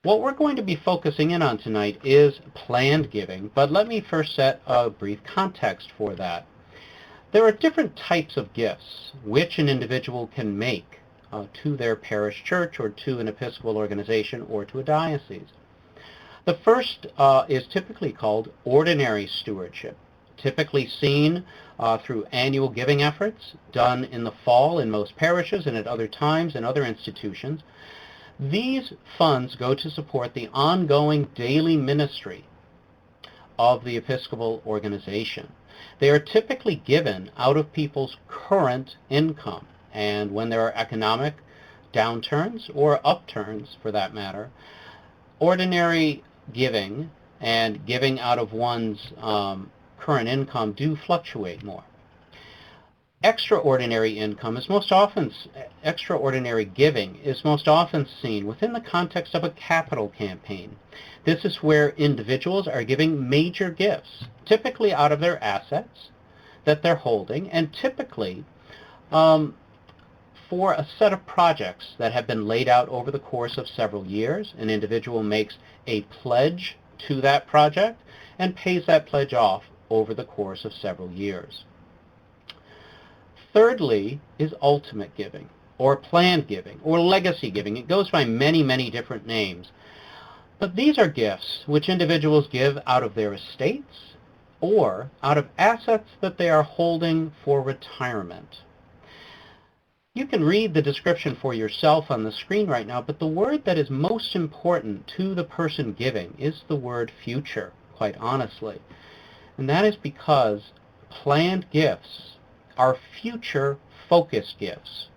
What we're going to be focusing in on tonight is planned giving, but let me first set a brief context for that. There are different types of gifts which an individual can make to their parish church or to an Episcopal organization or to a diocese. The first is typically called ordinary stewardship, typically seen through annual giving efforts done in the fall in most parishes and at other times in other institutions. These funds go to support the ongoing daily ministry of the Episcopal organization. They are typically given out of people's current income, and when there are economic downturns or upturns for that matter, ordinary giving and giving out of one's current income do fluctuate more. Extraordinary giving is most often seen within the context of a capital campaign. This is where individuals are giving major gifts, typically out of their assets that they're holding, and typically for a set of projects that have been laid out over the course of several years. An individual makes a pledge to that project and pays that pledge off over the course of several years. Thirdly is ultimate giving, or planned giving, or legacy giving. It goes by many, many different names. But these are gifts which individuals give out of their estates or out of assets that they are holding for retirement. You can read the description for yourself on the screen right now, but the word that is most important to the person giving is the word future, quite honestly. And that is because planned gifts are future-focused gifts.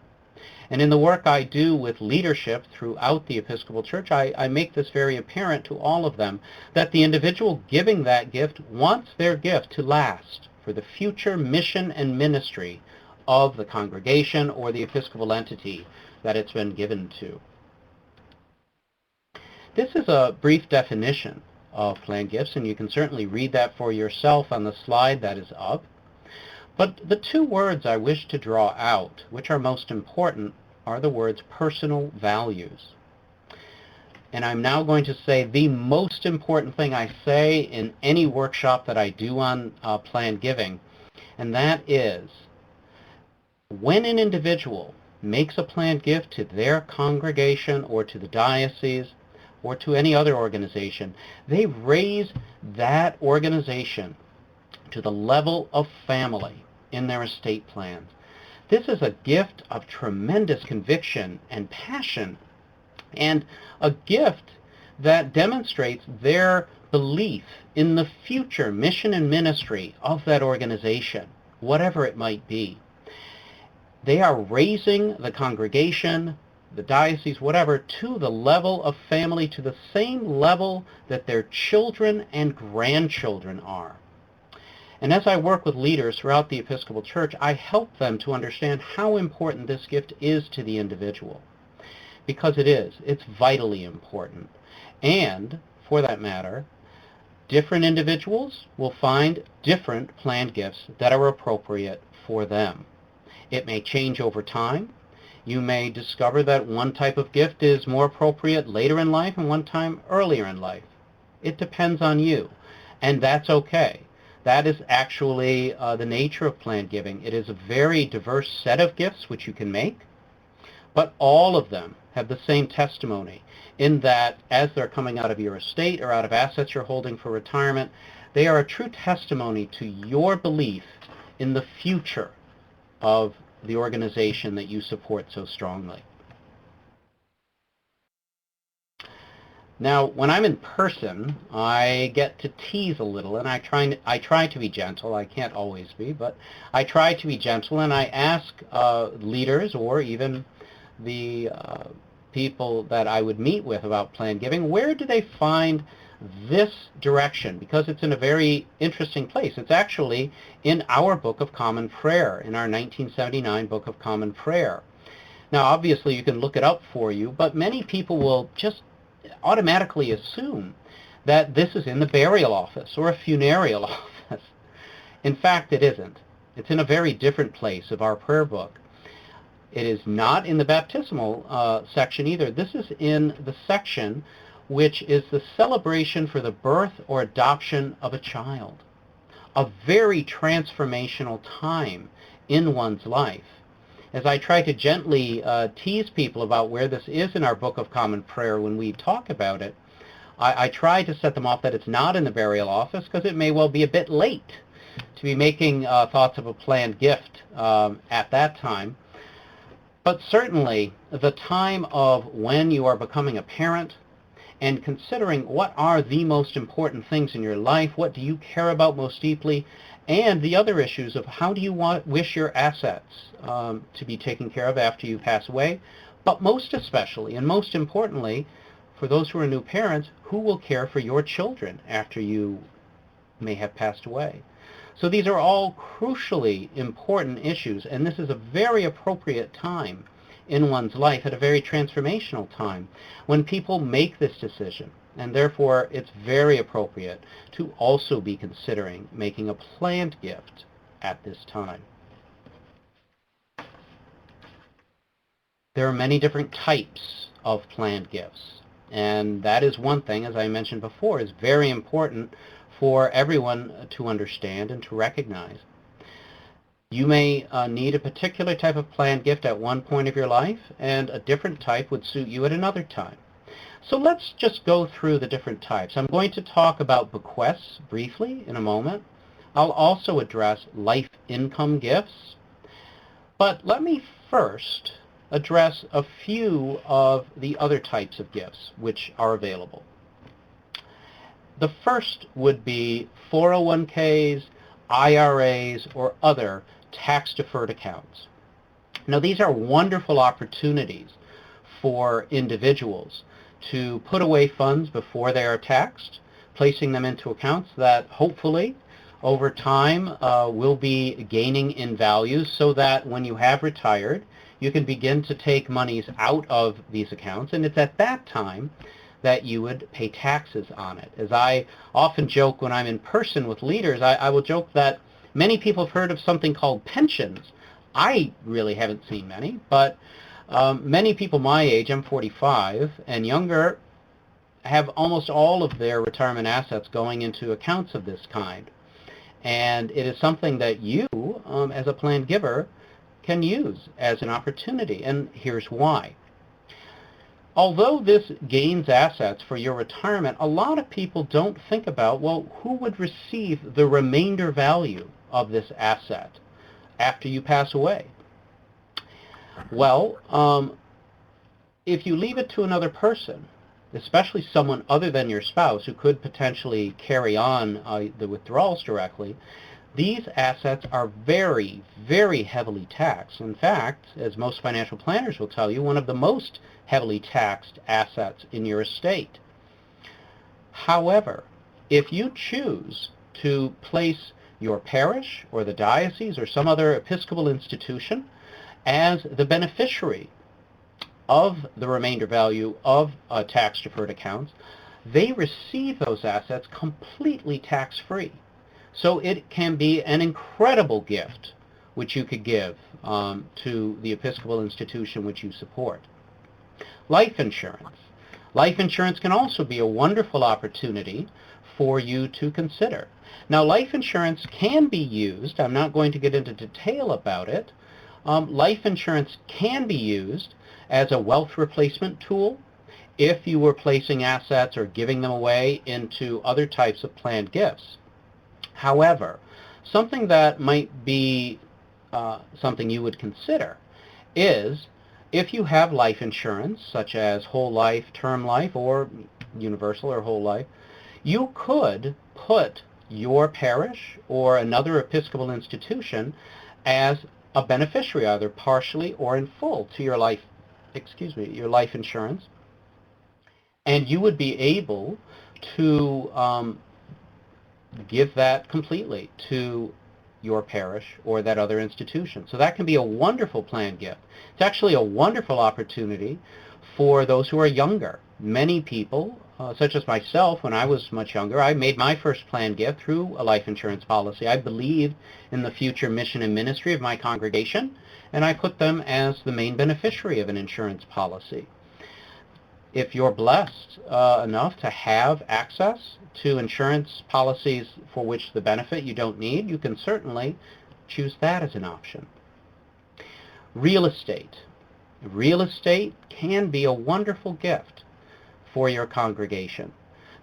And in the work I do with leadership throughout the Episcopal Church, I make this very apparent to all of them, that the individual giving that gift wants their gift to last for the future mission and ministry of the congregation or the Episcopal entity that it's been given to. This is a brief definition of planned gifts, and you can certainly read that for yourself on the slide that is up. But the two words I wish to draw out, which are most important, are the words personal values. And I'm now going to say the most important thing I say in any workshop that I do on planned giving, and that is, when an individual makes a planned gift to their congregation or to the diocese or to any other organization, they raise that organization to the level of family in their estate plans. This is a gift of tremendous conviction and passion, and a gift that demonstrates their belief in the future mission and ministry of that organization, whatever it might be. They are raising the congregation, the diocese, whatever, to the level of family, to the same level that their children and grandchildren are. And as I work with leaders throughout the Episcopal Church, I help them to understand how important this gift is to the individual. Because it is. It's vitally important. And, for that matter, different individuals will find different planned gifts that are appropriate for them. It may change over time. You may discover that one type of gift is more appropriate later in life and one time earlier in life. It depends on you, and that's okay. That is actually the nature of planned giving. It is a very diverse set of gifts which you can make, but all of them have the same testimony in that as they're coming out of your estate or out of assets you're holding for retirement, they are a true testimony to your belief in the future of the organization that you support so strongly. Now, when I'm in person, I get to tease a little, and I try to be gentle. I can't always be, but I try to be gentle, and I ask leaders or even the people that I would meet with about planned giving, where do they find this direction? Because it's in a very interesting place. It's actually in our Book of Common Prayer, in our 1979 Book of Common Prayer. Now, obviously, you can look it up for you, but many people will just automatically assume that this is in the burial office or a funereal office. In fact, it isn't. It's in a very different place of our prayer book. It is not in the baptismal section either. This is in the section which is the celebration for the birth or adoption of a child. A very transformational time in one's life. As I try to gently tease people about where this is in our Book of Common Prayer when we talk about it, I try to set them off that it's not in the burial office because it may well be a bit late to be making thoughts of a planned gift at that time. But certainly the time of when you are becoming a parent and considering what are the most important things in your life, what do you care about most deeply, and the other issues of how do you wish your assets to be taken care of after you pass away, but most especially and most importantly, for those who are new parents, who will care for your children after you may have passed away. So these are all crucially important issues, and this is a very appropriate time in one's life, at a very transformational time, when people make this decision. And therefore, it's very appropriate to also be considering making a planned gift at this time. There are many different types of planned gifts. And that is one thing, as I mentioned before, is very important for everyone to understand and to recognize. You may need a particular type of planned gift at one point of your life, and a different type would suit you at another time. So let's just go through the different types. I'm going to talk about bequests briefly in a moment. I'll also address life income gifts. But let me first address a few of the other types of gifts which are available. The first would be 401ks, IRAs, or other tax-deferred accounts. Now, these are wonderful opportunities for individuals to put away funds before they are taxed, placing them into accounts that hopefully over time will be gaining in value, so that when you have retired, you can begin to take monies out of these accounts, and it's at that time that you would pay taxes on it. As I often joke when I'm in person with leaders, I will joke that many people have heard of something called pensions. I really haven't seen many, but many people my age, I'm 45, and younger, have almost all of their retirement assets going into accounts of this kind. And it is something that you, as a planned giver, can use as an opportunity, and here's why. Although this gains assets for your retirement, a lot of people don't think about, well, who would receive the remainder value of this asset after you pass away? Well, if you leave it to another person, especially someone other than your spouse who could potentially carry on the withdrawals directly, these assets are very, very heavily taxed. In fact, as most financial planners will tell you, one of the most heavily taxed assets in your estate. However, if you choose to place your parish or the diocese or some other Episcopal institution as the beneficiary of the remainder value of tax-deferred accounts, they receive those assets completely tax-free. So it can be an incredible gift which you could give to the Episcopal institution which you support. Life insurance. Life insurance can also be a wonderful opportunity for you to consider. Now, life insurance can be used, I'm not going to get into detail about it, life insurance can be used as a wealth replacement tool if you were placing assets or giving them away into other types of planned gifts. However, something that might be something you would consider is if you have life insurance, such as whole life, term life, or universal or whole life, you could put your parish or another Episcopal institution as a beneficiary, either partially or in full, to your life insurance, and you would be able to give that completely to your parish or that other institution. So that can be a wonderful planned gift. It's actually a wonderful opportunity for those who are younger. Many people, such as myself, when I was much younger, I made my first planned gift through a life insurance policy. I believed in the future mission and ministry of my congregation, and I put them as the main beneficiary of an insurance policy. If you're blessed enough to have access to insurance policies for which the benefit you don't need, you can certainly choose that as an option. Real estate. Real estate can be a wonderful gift for your congregation.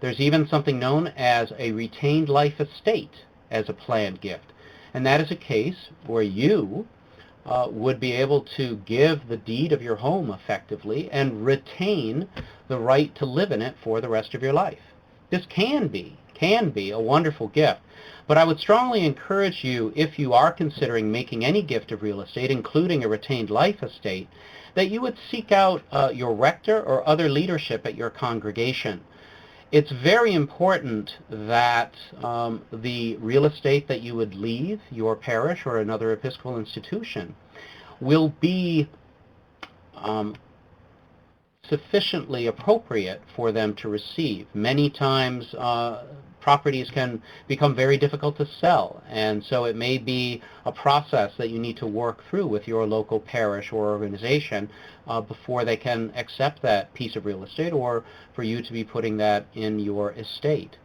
There's even something known as a retained life estate as a planned gift. And that is a case where you would be able to give the deed of your home effectively and retain the right to live in it for the rest of your life. This can be a wonderful gift, but I would strongly encourage you, if you are considering making any gift of real estate, including a retained life estate, that you would seek out your rector or other leadership at your congregation. It's very important that the real estate that you would leave your parish or another Episcopal institution will be sufficiently appropriate for them to receive. Many times properties can become very difficult to sell, and so it may be a process that you need to work through with your local parish or organization before they can accept that piece of real estate, or for you to be putting that in your estate.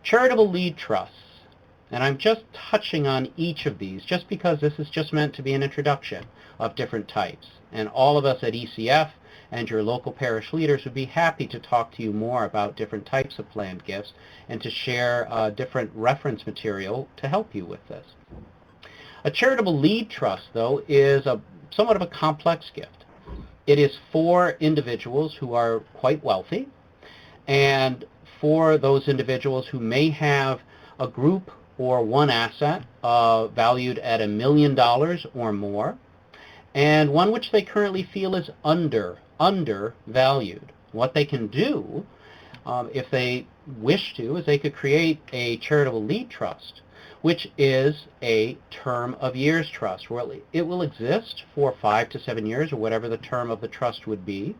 Charitable lead trusts, and I'm just touching on each of these just because this is just meant to be an introduction of different types, and all of us at ECF and your local parish leaders would be happy to talk to you more about different types of planned gifts and to share different reference material to help you with this. A charitable lead trust, though, is somewhat of a complex gift. It is for individuals who are quite wealthy, and for those individuals who may have a group or one asset valued at $1 million or more, and one which they currently feel is undervalued. What they can do, if they wish to, is they could create a charitable lead trust, which is a term of years trust, where it will exist for 5 to 7 years, or whatever the term of the trust would be.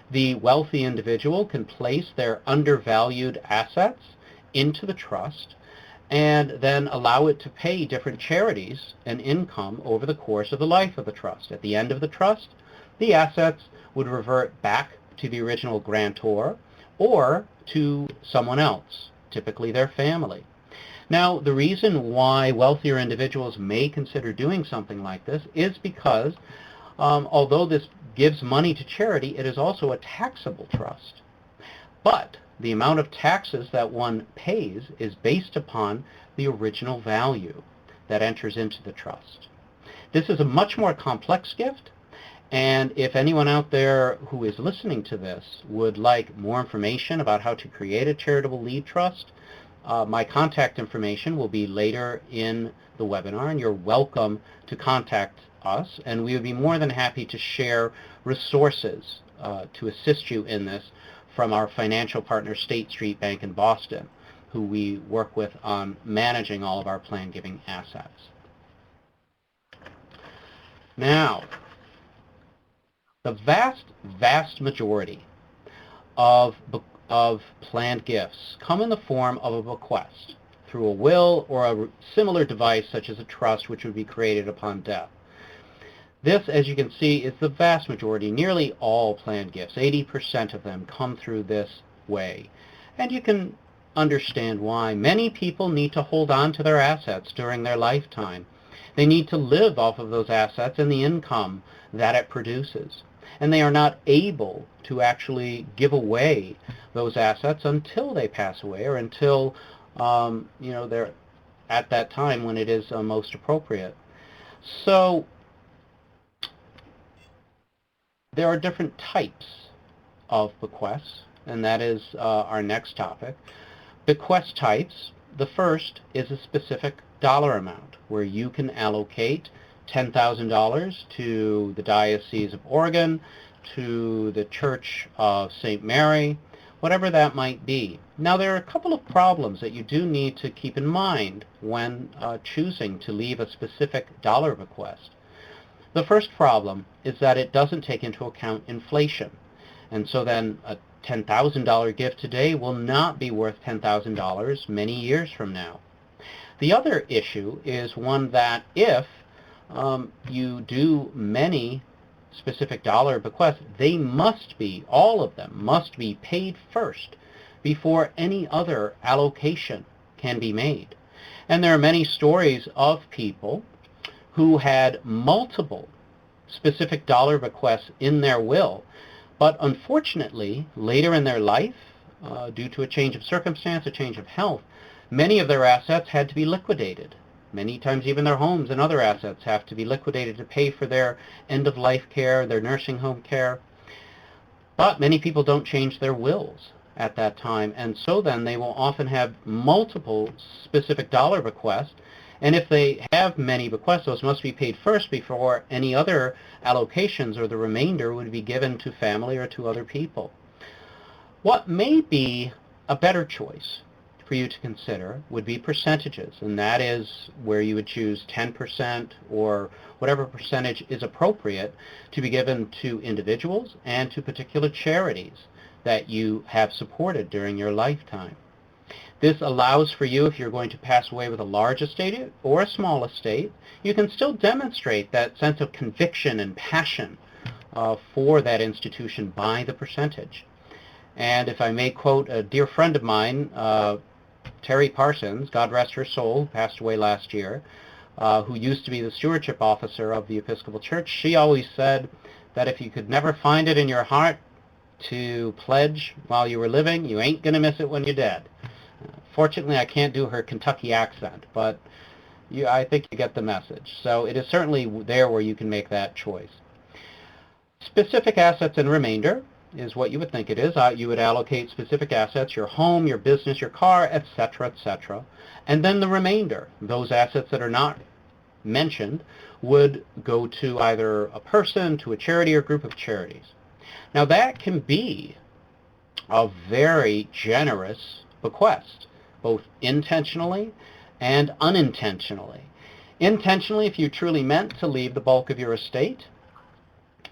The wealthy individual can place their undervalued assets into the trust and then allow it to pay different charities an income over the course of the life of the trust. At the end of the trust, the assets would revert back to the original grantor or to someone else, typically their family. Now, the reason why wealthier individuals may consider doing something like this is because although this gives money to charity, it is also a taxable trust. But the amount of taxes that one pays is based upon the original value that enters into the trust. This is a much more complex gift, and if anyone out there who is listening to this would like more information about how to create a charitable lead trust, my contact information will be later in the webinar, and you're welcome to contact us, and we would be more than happy to share resources to assist you in this from our financial partner, State Street Bank in Boston, who we work with on managing all of our plan giving assets. Now, the vast majority of planned gifts come in the form of a bequest through a will or a similar device such as a trust, which would be created upon death. This, as you can see, is the vast majority. Nearly all planned gifts, 80% of them, come through this way. And you can understand why. Many people need to hold on to their assets during their lifetime. They need to live off of those assets and the income that it produces. And they are not able to actually give away those assets until they pass away, or until they're at that time when it is most appropriate. So there are different types of bequests, and that is our next topic. Bequest types, the first is a specific dollar amount where you can allocate $10,000 to the Diocese of Oregon, to the Church of St. Mary, whatever that might be. Now, there are a couple of problems that you do need to keep in mind when choosing to leave a specific dollar bequest. The first problem is that it doesn't take into account inflation, and so then a $10,000 gift today will not be worth $10,000 many years from now. The other issue is one that if you do many specific dollar bequests, they must be, all of them, must be paid first before any other allocation can be made. And there are many stories of people who had multiple specific dollar bequests in their will, but unfortunately, later in their life, due to a change of circumstance, a change of health, many of their assets had to be liquidated. Many times even their homes and other assets have to be liquidated to pay for their end-of-life care, their nursing home care. But many people don't change their wills at that time, and so then they will often have multiple specific dollar bequests, and if they have many bequests, those must be paid first before any other allocations or the remainder would be given to family or to other people. What may be a better choice for you to consider would be percentages, and that is where you would choose 10% or whatever percentage is appropriate to be given to individuals and to particular charities that you have supported during your lifetime. This allows for you, if you're going to pass away with a large estate or a small estate, you can still demonstrate that sense of conviction and passion for that institution by the percentage. And if I may quote a dear friend of mine, Terry Parsons, God rest her soul, who passed away last year, who used to be the stewardship officer of the Episcopal Church, she always said that if you could never find it in your heart to pledge while you were living, you ain't going to miss it when you're dead. Fortunately, I can't do her Kentucky accent, but I think you get the message. So it is certainly there where you can make that choice. Specific assets and remainder is what you would think it is. You would allocate specific assets, your home, your business, your car, etc., etc. And then the remainder, those assets that are not mentioned, would go to either a person, to a charity, or group of charities. Now that can be a very generous bequest, both intentionally and unintentionally. Intentionally, if you truly meant to leave the bulk of your estate.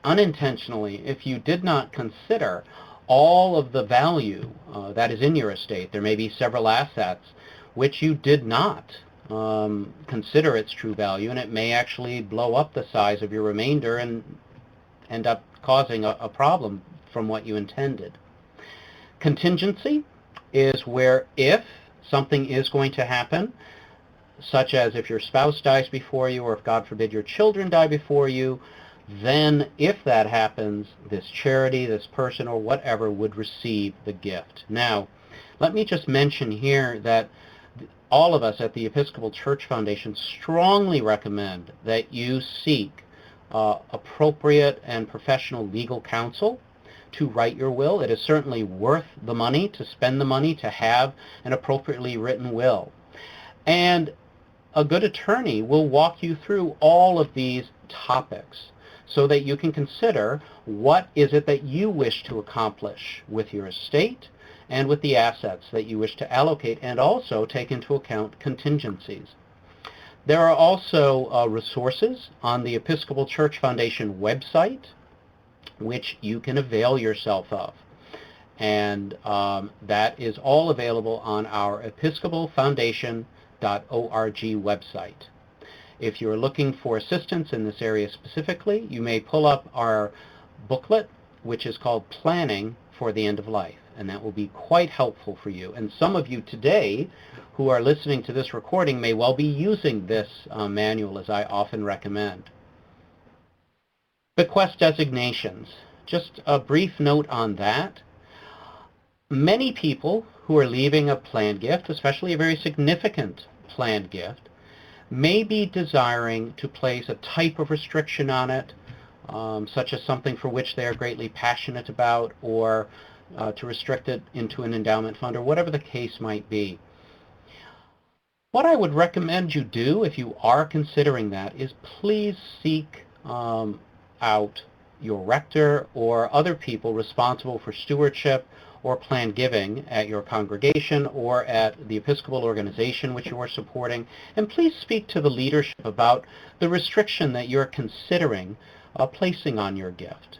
Unintentionally, if you did not consider all of the value that is in your estate. There may be several assets which you did not consider its true value, and it may actually blow up the size of your remainder and end up causing a problem from what you intended. Contingency is where if something is going to happen, such as if your spouse dies before you, or if, God forbid, your children die before you, then if that happens, this charity, this person, or whatever would receive the gift. Now, let me just mention here that all of us at the Episcopal Church Foundation strongly recommend that you seek appropriate and professional legal counsel to write your will. It is certainly worth the money, to spend the money to have an appropriately written will. And a good attorney will walk you through all of these topics so that you can consider what is it that you wish to accomplish with your estate and with the assets that you wish to allocate, and also take into account contingencies. There are also resources on the Episcopal Church Foundation website which you can avail yourself of. And that is all available on our episcopalfoundation.org website. If you're looking for assistance in this area specifically, you may pull up our booklet, which is called Planning for the End of Life, and that will be quite helpful for you. And some of you today who are listening to this recording may well be using this manual, as I often recommend. Bequest designations. Just a brief note on that. Many people who are leaving a planned gift, especially a very significant planned gift, may be desiring to place a type of restriction on it, such as something for which they are greatly passionate about, or to restrict it into an endowment fund, or whatever the case might be. What I would recommend you do, if you are considering that, is please seek out your rector or other people responsible for stewardship or planned giving at your congregation or at the Episcopal organization which you are supporting, and please speak to the leadership about the restriction that you're considering placing on your gift.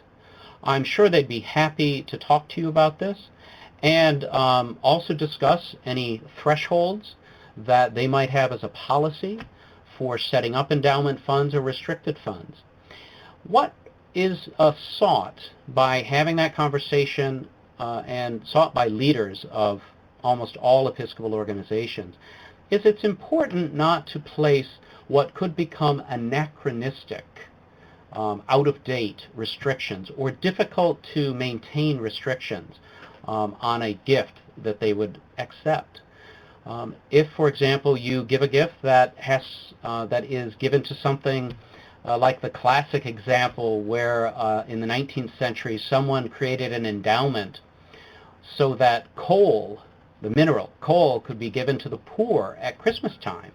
I'm sure they'd be happy to talk to you about this, and also discuss any thresholds that they might have as a policy for setting up endowment funds or restricted funds. What is sought by having that conversation and sought by leaders of almost all Episcopal organizations is it's important not to place what could become anachronistic, out-of-date restrictions or difficult to maintain restrictions on a gift that they would accept. If, for example, you give a gift that is given to something like the classic example where in the 19th century someone created an endowment so that coal, the mineral coal, could be given to the poor at Christmas time.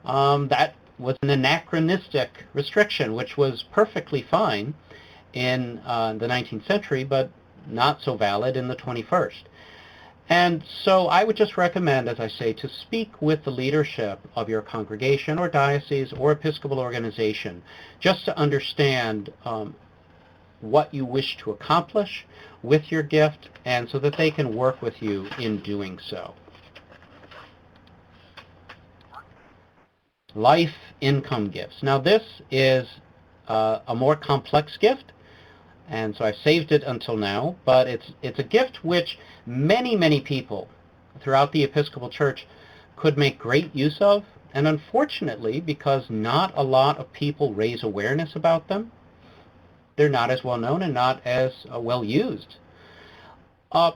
That was an anachronistic restriction, which was perfectly fine in the 19th century, but not so valid in the 21st. And so I would just recommend, as I say, to speak with the leadership of your congregation or diocese or Episcopal organization just to understand what you wish to accomplish with your gift and so that they can work with you in doing so. Life income gifts. Now this is a more complex gift, and so I've saved it until now, but it's a gift which many people throughout the Episcopal Church could make great use of, and unfortunately, because not a lot of people raise awareness about them, they're not as well known and not as well used.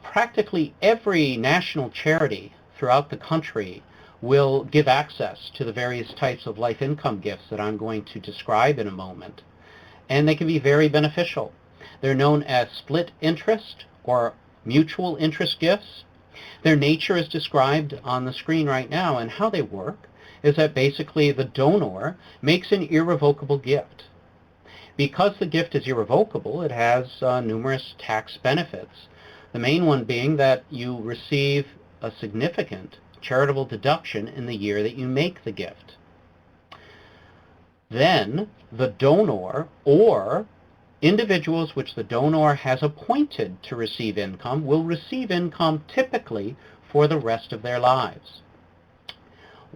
Practically every national charity throughout the country will give access to the various types of life income gifts that I'm going to describe in a moment, and they can be very beneficial. They're known as split interest or mutual interest gifts. Their nature is described on the screen right now, and how they work is that basically the donor makes an irrevocable gift. Because the gift is irrevocable, it has numerous tax benefits. The main one being that you receive a significant charitable deduction in the year that you make the gift. Then the donor or individuals which the donor has appointed to receive income will receive income typically for the rest of their lives.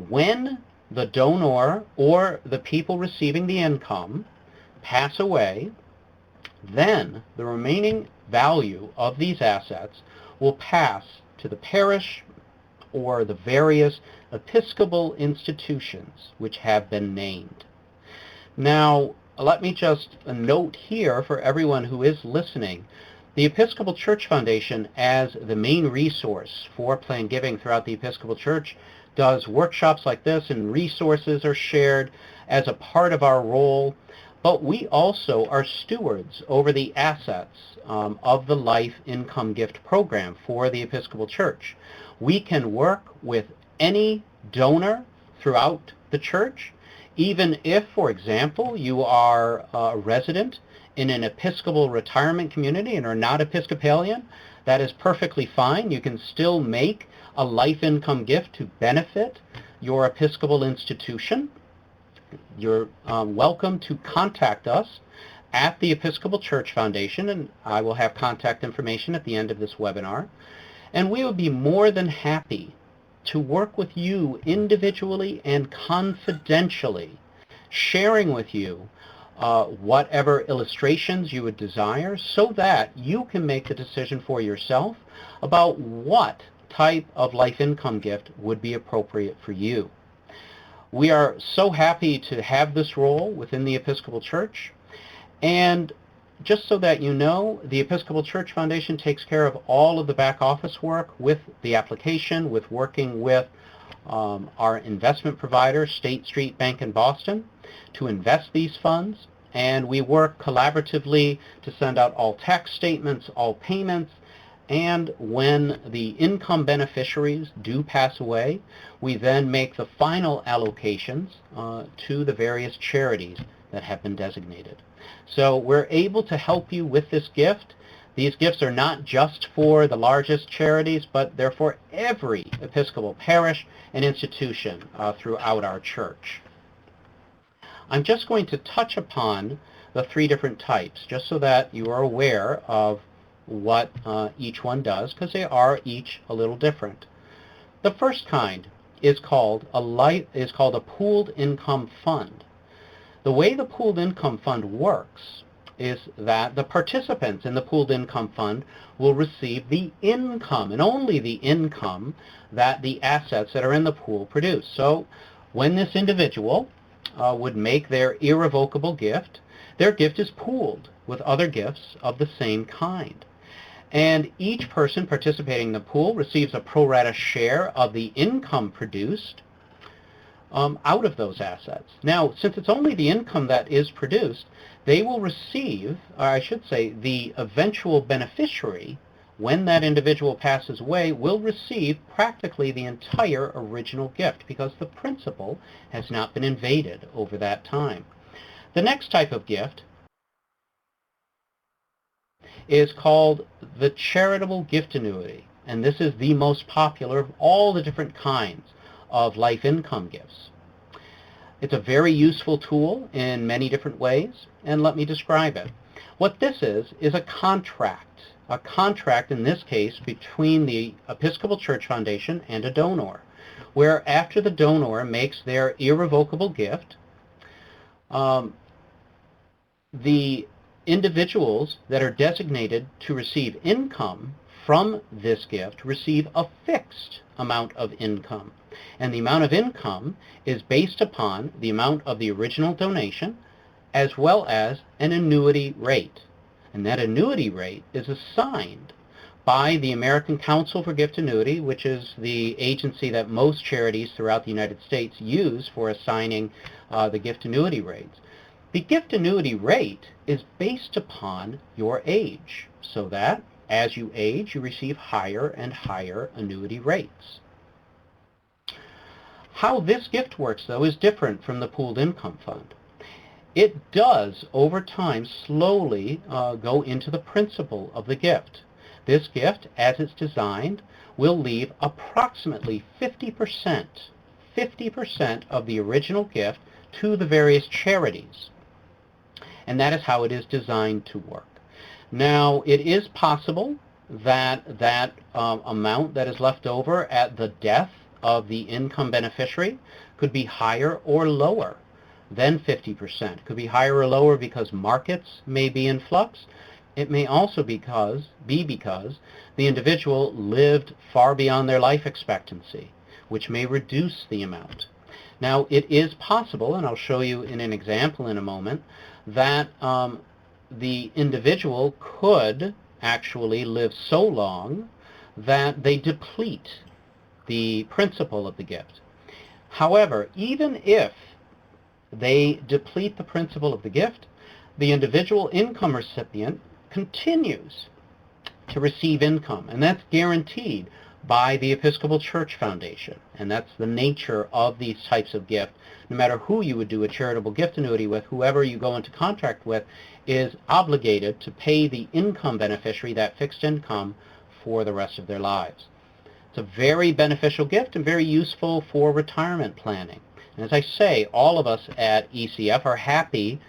When the donor or the people receiving the income pass away, then the remaining value of these assets will pass to the parish or the various Episcopal institutions which have been named. Now, let me just note here for everyone who is listening, the Episcopal Church Foundation, as the main resource for planned giving throughout the Episcopal Church, does workshops like this, and resources are shared as a part of our role, but we also are stewards over the assets of the Life Income Gift Program for the Episcopal Church. We can work with any donor throughout the church, even if, for example, you are a resident in an Episcopal retirement community and are not Episcopalian. That is perfectly fine. You can still make a life income gift to benefit your Episcopal institution. You're welcome to contact us at the Episcopal Church Foundation, and I will have contact information at the end of this webinar. And we would be more than happy to work with you individually and confidentially, sharing with you whatever illustrations you would desire so that you can make the decision for yourself about what type of life income gift would be appropriate for you. We are so happy to have this role within the Episcopal Church, and just so that you know, the Episcopal Church Foundation takes care of all of the back office work with the application, with working with our investment provider, State Street Bank in Boston, to invest these funds. And we work collaboratively to send out all tax statements, all payments, and when the income beneficiaries do pass away, we then make the final allocations to the various charities that have been designated. So we're able to help you with this gift. These gifts are not just for the largest charities, but they're for every Episcopal parish and institution throughout our church. I'm just going to touch upon the three different types, just so that you are aware of what each one does, because they are each a little different. The first kind is called a pooled income fund. The way the pooled income fund works is that the participants in the pooled income fund will receive the income, and only the income, that the assets that are in the pool produce. So when this individual would make their irrevocable gift, their gift is pooled with other gifts of the same kind. And each person participating in the pool receives a pro rata share of the income produced out of those assets. Now, since it's only the income that is produced, they will receive, or I should say, the eventual beneficiary, when that individual passes away, will receive practically the entire original gift because the principal has not been invaded over that time. The next type of gift is called the charitable gift annuity, and this is the most popular of all the different kinds of life income gifts. It's a very useful tool in many different ways, and let me describe it. What this is a contract in this case between the Episcopal Church Foundation and a donor, where after the donor makes their irrevocable gift, the individuals that are designated to receive income from this gift receive a fixed amount of income. And the amount of income is based upon the amount of the original donation as well as an annuity rate. And that annuity rate is assigned by the American Council for Gift Annuity, which is the agency that most charities throughout the United States use for assigning the gift annuity rates. The gift annuity rate is based upon your age, so that as you age, you receive higher and higher annuity rates. How this gift works, though, is different from the pooled income fund. It does, over time, slowly go into the principal of the gift. This gift, as it's designed, will leave approximately 50% of the original gift to the various charities. And that is how it is designed to work. Now, it is possible that that amount that is left over at the death of the income beneficiary could be higher or lower than 50%. It could be higher or lower because markets may be in flux. It may also be because the individual lived far beyond their life expectancy, which may reduce the amount. Now, it is possible, and I'll show you in an example in a moment, that the individual could actually live so long that they deplete the principal of the gift. However, even if they deplete the principal of the gift, the individual income recipient continues to receive income, and that's guaranteed by the Episcopal Church Foundation. And that's the nature of these types of gifts. No matter who you would do a charitable gift annuity with, whoever you go into contract with is obligated to pay the income beneficiary that fixed income for the rest of their lives. It's a very beneficial gift and very useful for retirement planning. And as I say, all of us at ECF are happy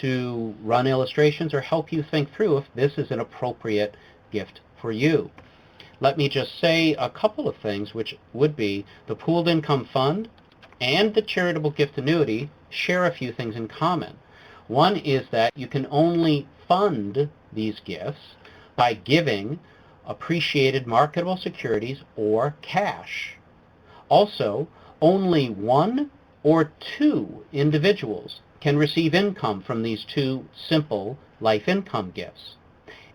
to run illustrations or help you think through if this is an appropriate gift for you. Let me just say a couple of things, which would be the pooled income fund and the charitable gift annuity share a few things in common. One is that you can only fund these gifts by giving appreciated marketable securities or cash. Also, only one or two individuals can receive income from these two simple life income gifts.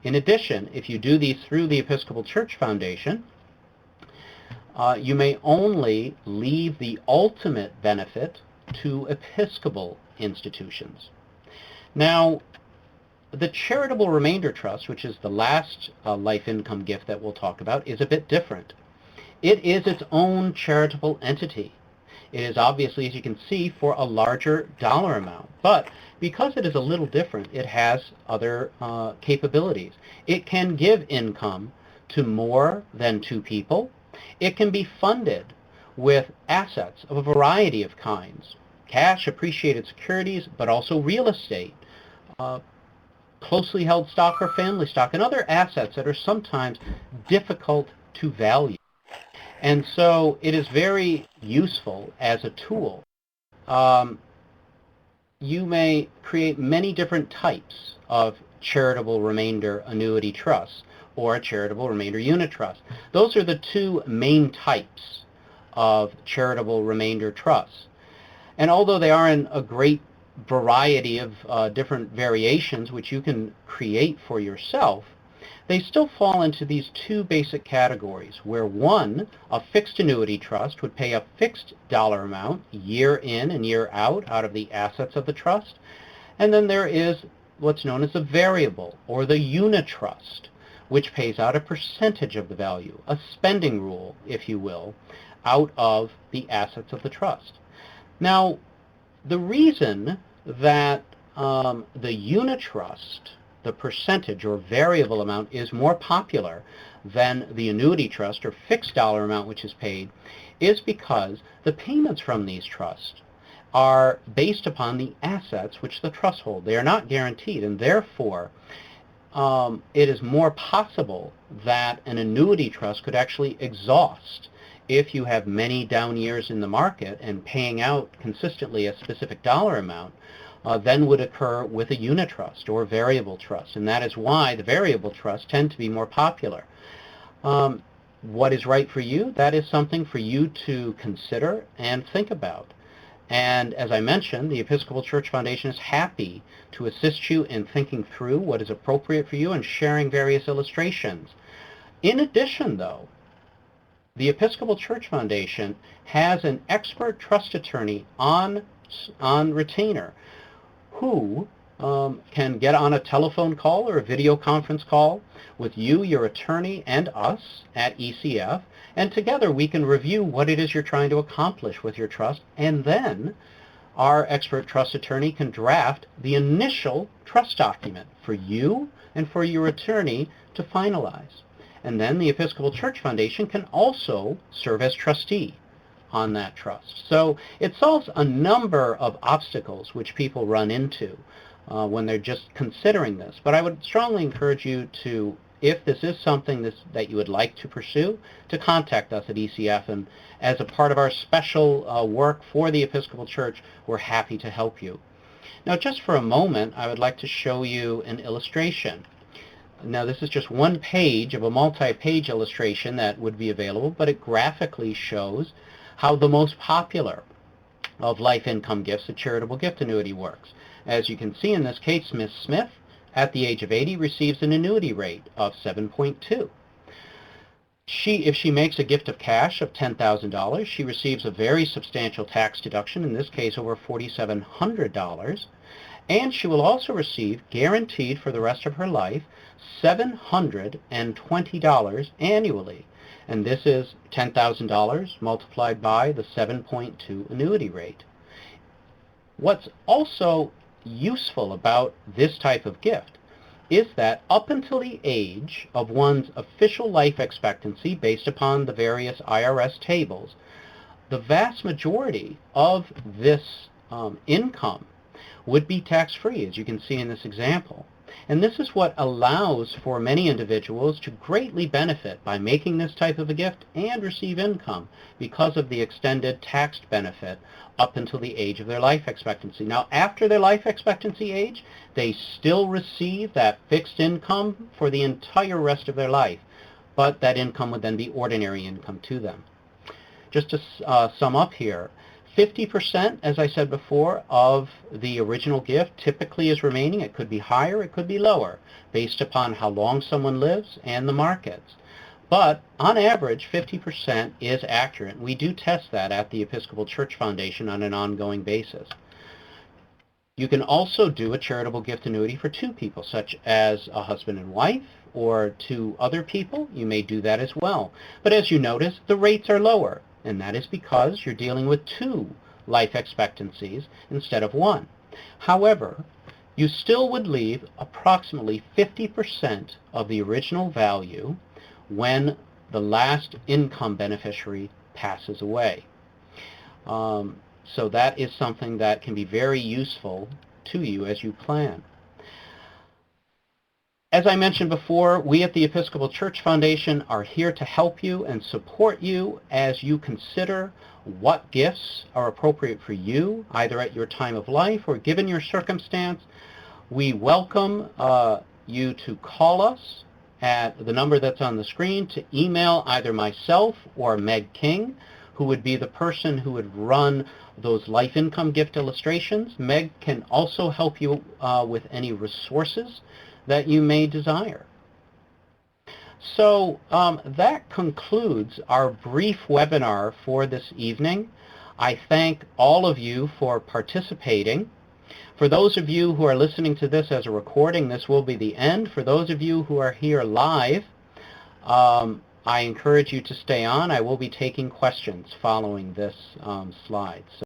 In addition, if you do these through the Episcopal Church Foundation, you may only leave the ultimate benefit to Episcopal institutions. Now, the Charitable Remainder Trust, which is the last life income gift that we'll talk about, is a bit different. It is its own charitable entity. It is obviously, as you can see, for a larger dollar amount. But because it is a little different, it has other capabilities. It can give income to more than two people. It can be funded with assets of a variety of kinds. Cash, appreciated securities, but also real estate, closely held stock or family stock, and other assets that are sometimes difficult to value. And so it is very useful as a tool. you may create many different types of charitable remainder annuity trusts or a charitable remainder unit trust. Those are the two main types of charitable remainder trusts. And although they are in a great variety of different variations which you can create for yourself, they still fall into these two basic categories, where one, a fixed annuity trust, would pay a fixed dollar amount year in and year out of the assets of the trust, and then there is what's known as a variable, or the unit trust, which pays out a percentage of the value, a spending rule, if you will, out of the assets of the trust. Now, the reason that the unit trust, the percentage or variable amount, is more popular than the annuity trust or fixed dollar amount which is paid is because the payments from these trusts are based upon the assets which the trusts hold. They are not guaranteed, and therefore it is more possible that an annuity trust could actually exhaust if you have many down years in the market, and paying out consistently a specific dollar amount then would occur with a unit trust or variable trust. And that is why the variable trusts tend to be more popular. What is right for you? That is something for you to consider and think about. And as I mentioned, the Episcopal Church Foundation is happy to assist you in thinking through what is appropriate for you and sharing various illustrations. In addition, though, the Episcopal Church Foundation has an expert trust attorney on retainer who can get on a telephone call or a video conference call with you, your attorney, and us at ECF, and together we can review what it is you're trying to accomplish with your trust, and then our expert trust attorney can draft the initial trust document for you and for your attorney to finalize. And then the Episcopal Church Foundation can also serve as trustee on that trust. So it solves a number of obstacles which people run into when they're just considering this. But I would strongly encourage you to, if this is something that you would like to pursue, to contact us at ECF. And as a part of our special work for the Episcopal Church, we're happy to help you. Now, just for a moment, I would like to show you an illustration. Now, this is just one page of a multi-page illustration that would be available, but it graphically shows how the most popular of life income gifts, a charitable gift annuity, works. As you can see in this case, Ms. Smith, at the age of 80, receives an annuity rate of 7.2. If she makes a gift of cash of $10,000, she receives a very substantial tax deduction, in this case over $4,700, and she will also receive, guaranteed for the rest of her life, $720 annually. And this is $10,000 multiplied by the 7.2 annuity rate. What's also useful about this type of gift is that up until the age of one's official life expectancy, based upon the various IRS tables, the vast majority of this income would be tax-free, as you can see in this example. And this is what allows for many individuals to greatly benefit by making this type of a gift and receive income because of the extended tax benefit up until the age of their life expectancy. Now, after their life expectancy age, they still receive that fixed income for the entire rest of their life, but that income would then be ordinary income to them. Just to sum up here, 50%, as I said before, of the original gift typically is remaining. It could be higher, it could be lower, based upon how long someone lives and the markets. But on average, 50% is accurate. We do test that at the Episcopal Church Foundation on an ongoing basis. You can also do a charitable gift annuity for two people, such as a husband and wife, or two other people. You may do that as well. But as you notice, the rates are lower. And that is because you're dealing with two life expectancies instead of one. However, you still would leave approximately 50% of the original value when the last income beneficiary passes away. So that is something that can be very useful to you as you plan. As I mentioned before, we at the Episcopal Church Foundation are here to help you and support you as you consider what gifts are appropriate for you, either at your time of life or given your circumstance. We welcome you to call us at the number that's on the screen, to email either myself or Meg King, who would be the person who would run those life income gift illustrations. Meg can also help you with any resources that you may desire. So that concludes our brief webinar for this evening. I thank all of you for participating. For those of you who are listening to this as a recording, this will be the end. For those of you who are here live, I encourage you to stay on. I will be taking questions following this slide.